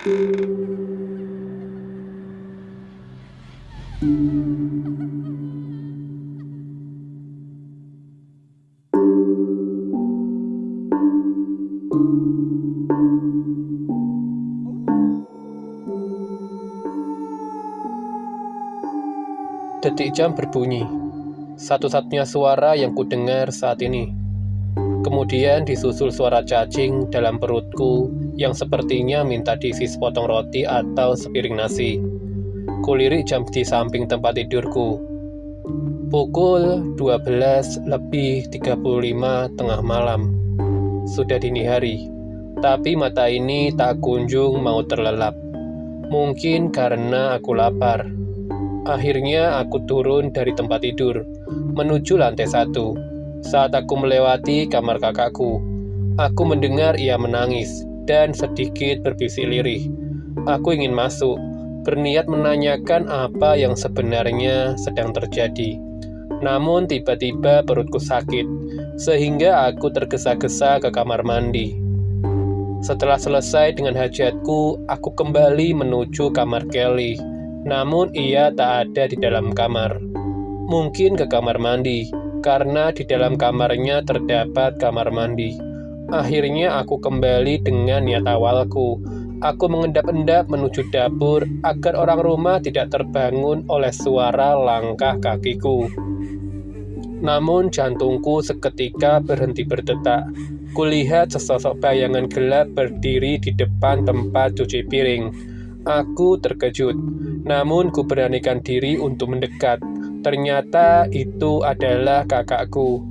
Detik jam berbunyi. Satu-satunya suara yang kudengar saat ini. Kemudian disusul suara cacing dalam perutku yang sepertinya minta diisi sepotong roti atau sepiring nasi. Kulirik jam di samping tempat tidurku. Pukul 12:35 tengah malam. Sudah dini hari, tapi mata ini tak kunjung mau terlelap. Mungkin karena aku lapar. Akhirnya aku turun dari tempat tidur, menuju lantai 1. Saat aku melewati kamar kakakku, aku mendengar ia menangis dan sedikit berbisik lirih. Aku ingin masuk, berniat menanyakan apa yang sebenarnya sedang terjadi. Namun tiba-tiba perutku sakit, sehingga aku tergesa-gesa ke kamar mandi. Setelah selesai dengan hajatku, aku kembali menuju kamar Kelly. Namun ia tak ada di dalam kamar. Mungkin ke kamar mandi, karena di dalam kamarnya terdapat kamar mandi. Akhirnya aku kembali dengan niat awalku. Aku mengendap-endap menuju dapur agar orang rumah tidak terbangun oleh suara langkah kakiku. Namun jantungku seketika berhenti berdetak. Kulihat sesosok bayangan gelap berdiri di depan tempat cuci piring. Aku terkejut, namun kuberanikan diri untuk mendekat. Ternyata itu adalah kakakku.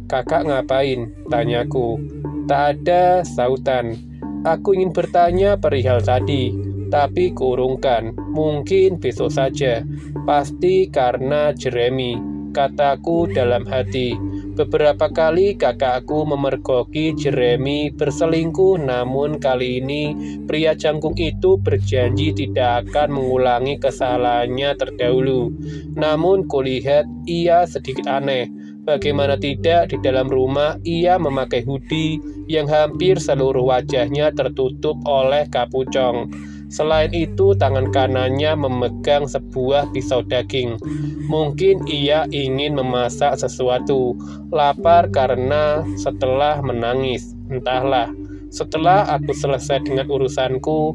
"Kakak ngapain?" tanyaku. Tak ada sautan. Aku ingin bertanya perihal tadi, tapi kuurungkan. Mungkin besok saja. Pasti karena Jeremy, kataku dalam hati. Beberapa kali kakakku memergoki Jeremy berselingkuh, namun kali ini pria canggung itu berjanji tidak akan mengulangi kesalahannya terdahulu. Namun kulihat ia sedikit aneh. Bagaimana tidak, di dalam rumah ia memakai hoodie yang hampir seluruh wajahnya tertutup oleh kapucong. Selain itu, tangan kanannya memegang sebuah pisau daging. Mungkin ia ingin memasak sesuatu. Lapar karena setelah menangis. Entahlah. Setelah aku selesai dengan urusanku,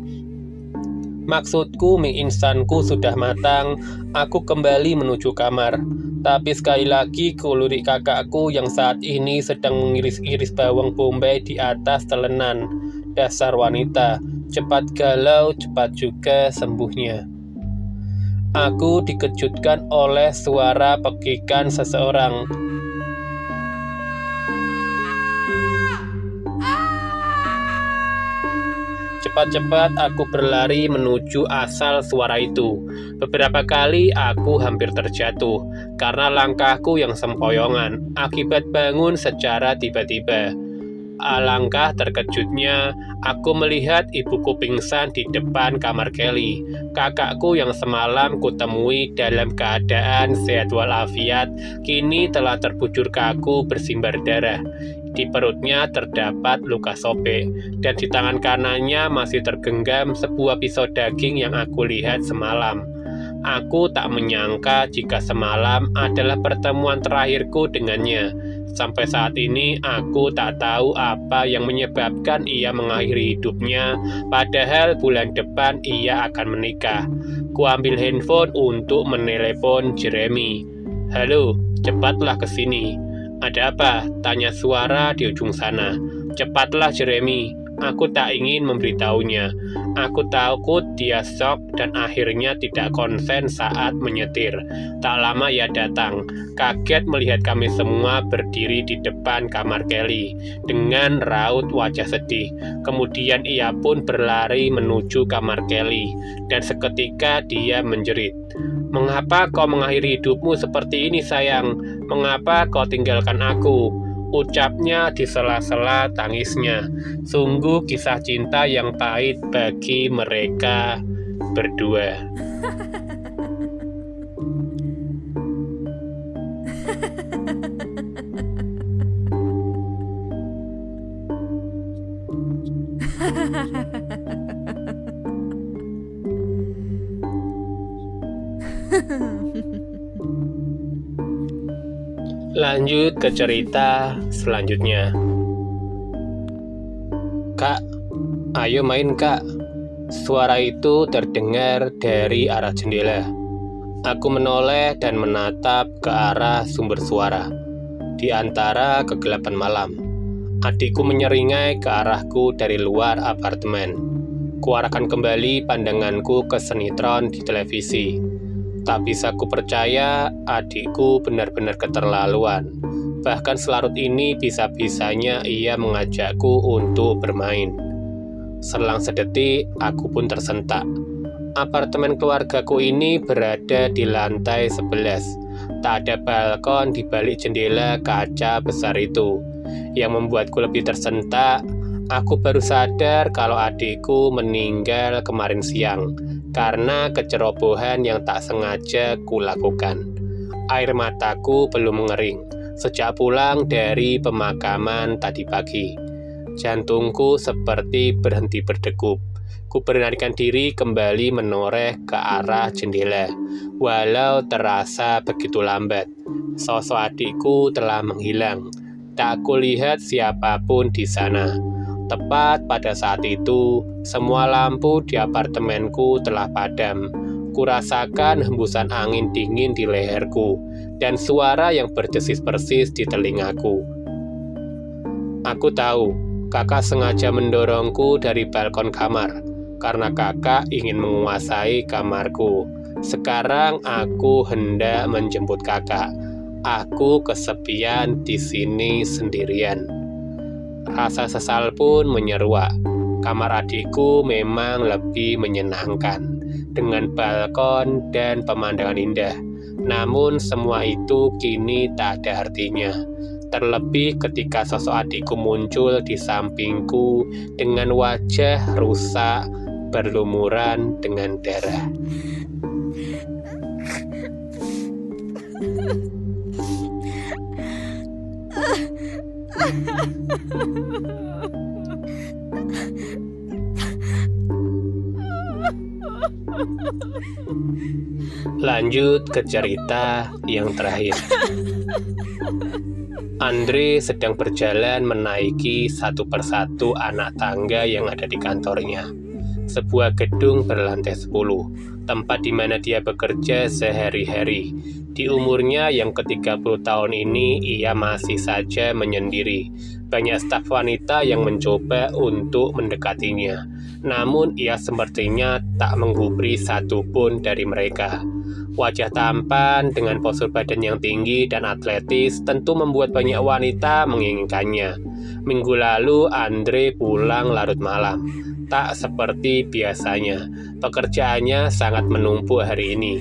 maksudku mie instanku sudah matang, aku kembali menuju kamar. Tapi sekali lagi kulirik kakakku yang saat ini sedang mengiris-iris bawang bombay di atas telenan. Dasar wanita, cepat galau, cepat juga sembuhnya. Aku dikejutkan oleh suara pekikan seseorang. Cepat-cepat aku berlari menuju asal suara itu. Beberapa kali aku hampir terjatuh karena langkahku yang sempoyongan akibat bangun secara tiba-tiba. Alangkah terkejutnya, aku melihat ibuku pingsan di depan kamar Kelly. Kakakku yang semalam kutemui dalam keadaan sehat walafiat, kini telah terbujur kaku bersimbar darah. Di perutnya terdapat luka sobek, dan di tangan kanannya masih tergenggam sebuah pisau daging yang aku lihat semalam. Aku tak menyangka jika semalam adalah pertemuan terakhirku dengannya. Sampai saat ini aku tak tahu apa yang menyebabkan ia mengakhiri hidupnya, padahal bulan depan ia akan menikah. Kuambil handphone untuk menelepon Jeremy. "Halo, cepatlah ke sini." "Ada apa?" tanya suara di ujung sana. "Cepatlah Jeremy, aku tak ingin memberitahunya. Aku takut dia shock dan akhirnya tidak konsen saat menyetir." Tak lama ia datang, kaget melihat kami semua berdiri di depan kamar Kelly dengan raut wajah sedih. Kemudian ia pun berlari menuju kamar Kelly, dan seketika dia menjerit. "Mengapa kau mengakhiri hidupmu seperti ini, sayang? Mengapa kau tinggalkan aku?" ucapnya di sela-sela tangisnya. Sungguh kisah cinta yang pahit bagi mereka berdua. Lanjut ke cerita selanjutnya. Kak, ayo main kak. Suara itu terdengar dari arah jendela. Aku menoleh dan menatap ke arah sumber suara. Di antara kegelapan malam, adikku menyeringai ke arahku dari luar apartemen. Kuarahkan kembali pandanganku ke sinetron di televisi. Tak bisa kupercaya adikku benar-benar keterlaluan. Bahkan selarut ini bisa-bisanya ia mengajakku untuk bermain. Selang sedetik, aku pun tersentak. Apartemen keluargaku ini berada di lantai 11. Tak ada balkon di balik jendela kaca besar itu. Yang membuatku lebih tersentak, aku baru sadar kalau adikku meninggal kemarin siang karena kecerobohan yang tak sengaja kulakukan. Air mataku belum mengering sejak pulang dari pemakaman tadi pagi. Jantungku seperti berhenti berdegup. Ku beranikan diri kembali menoreh ke arah jendela. Walau terasa begitu lambat, sosok adikku telah menghilang. Tak kulihat siapapun di sana. Tepat pada saat itu, semua lampu di apartemenku telah padam. Kurasakan hembusan angin dingin di leherku dan suara yang berdesis persis di telingaku. Aku tahu, kakak sengaja mendorongku dari balkon kamar karena kakak ingin menguasai kamarku. Sekarang aku hendak menjemput kakak. Aku kesepian di sini sendirian. Rasa sesal pun menyeruak. Kamar adikku memang lebih menyenangkan, dengan balkon dan pemandangan indah. Namun semua itu kini tak ada artinya. Terlebih ketika sosok adikku muncul di sampingku dengan wajah rusak berlumuran dengan darah. Lanjut ke cerita yang terakhir. Andre sedang berjalan menaiki satu persatu anak tangga yang ada di kantornya. Sebuah gedung berlantai 10, tempat di mana dia bekerja sehari-hari. Di umurnya yang ke-30 tahun ini, ia masih saja menyendiri. Banyak staf wanita yang mencoba untuk mendekatinya. Namun ia sepertinya tak menggubri satupun dari mereka. Wajah tampan dengan postur badan yang tinggi dan atletis tentu membuat banyak wanita menginginkannya. Minggu lalu Andre pulang larut malam. Tak seperti biasanya, pekerjaannya sangat menumpuk hari ini.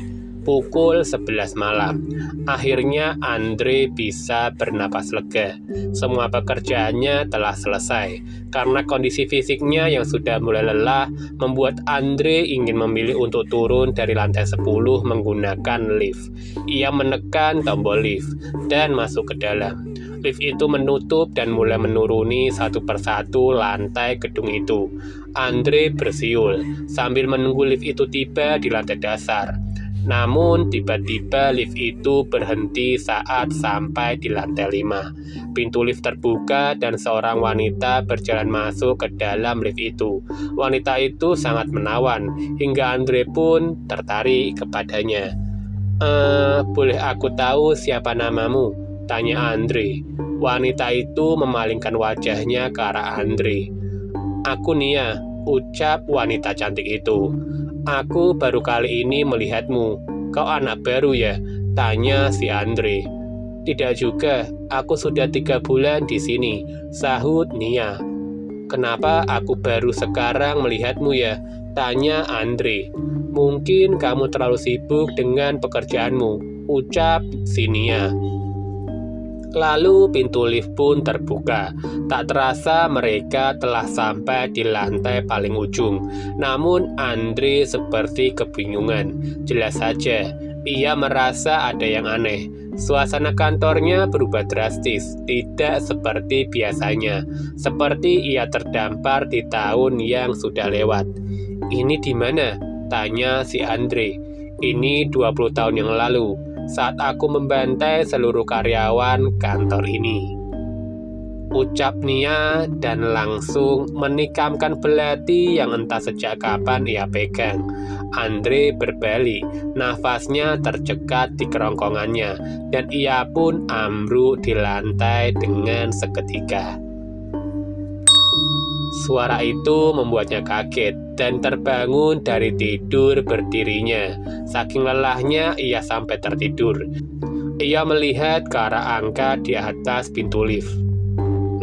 Pukul 11 malam, akhirnya Andre bisa bernapas lega. Semua pekerjaannya telah selesai. Karena kondisi fisiknya yang sudah mulai lelah, membuat Andre ingin memilih untuk turun dari lantai 10 menggunakan lift. Ia menekan tombol lift dan masuk ke dalam. Lift itu menutup dan mulai menuruni satu persatu lantai gedung itu. Andre bersiul sambil menunggu lift itu tiba di lantai dasar. Namun tiba-tiba lift itu berhenti saat sampai di lantai 5. Pintu lift terbuka dan seorang wanita berjalan masuk ke dalam lift itu. Wanita itu sangat menawan hingga Andre pun tertarik kepadanya. Boleh aku tahu siapa namamu?" tanya Andre. Wanita itu memalingkan wajahnya ke arah Andre. "Aku Nia," ucap wanita cantik itu. "Aku baru kali ini melihatmu. Kau anak baru ya?" tanya si Andre. "Tidak juga, aku sudah 3 bulan di sini," sahut Nia. "Kenapa aku baru sekarang melihatmu ya?" tanya Andre. "Mungkin kamu terlalu sibuk dengan pekerjaanmu," ucap si Nia. Lalu pintu lift pun terbuka. Tak terasa mereka telah sampai di lantai paling ujung. Namun Andre seperti kebingungan. Jelas saja, ia merasa ada yang aneh. Suasana kantornya berubah drastis, tidak seperti biasanya. Seperti ia terdampar di tahun yang sudah lewat. "Ini di mana?" tanya si Andre. "Ini 20 tahun yang lalu. saat aku membantai seluruh karyawan kantor ini. Ucap Nia dan langsung menikamkan belati yang entah sejak kapan ia pegang. Andre berbalik, nafasnya tercekat di kerongkongannya, dan ia pun ambruk di lantai dengan seketika. Suara itu membuatnya kaget dan terbangun dari tidur berdirinya. Saking lelahnya ia sampai tertidur. Ia melihat ke arah angka di atas pintu lift.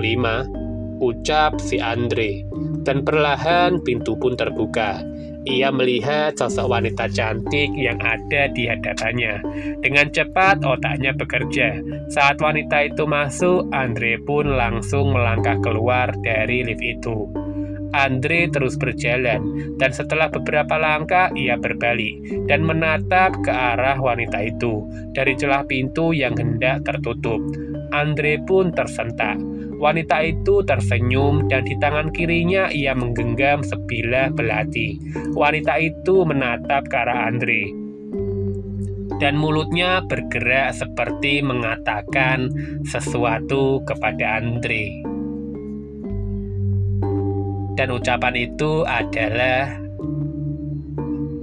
5, ucap si Andre, dan perlahan pintu pun terbuka. Ia melihat sosok wanita cantik yang ada di hadapannya. Dengan cepat otaknya bekerja. Saat wanita itu masuk, Andre pun langsung melangkah keluar dari lift itu. Andre terus berjalan, dan setelah beberapa langkah ia berbalik dan menatap ke arah wanita itu dari celah pintu yang hendak tertutup. Andre pun tersentak. Wanita itu tersenyum dan di tangan kirinya ia menggenggam sebilah belati. Wanita itu menatap ke arah Andre dan mulutnya bergerak seperti mengatakan sesuatu kepada Andre. Dan ucapan itu adalah,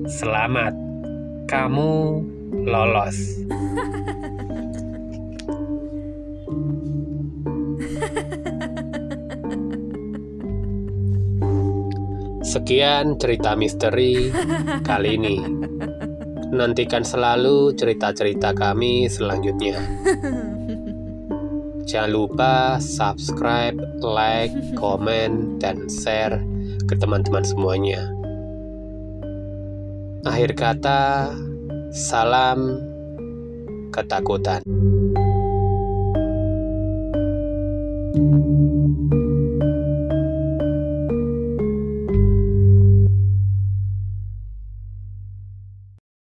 "Selamat, kamu lolos." Sekian cerita misteri kali ini. Nantikan selalu cerita-cerita kami selanjutnya. Jangan lupa subscribe, like, komen, dan share ke teman-teman semuanya. Akhir kata, salam ketakutan.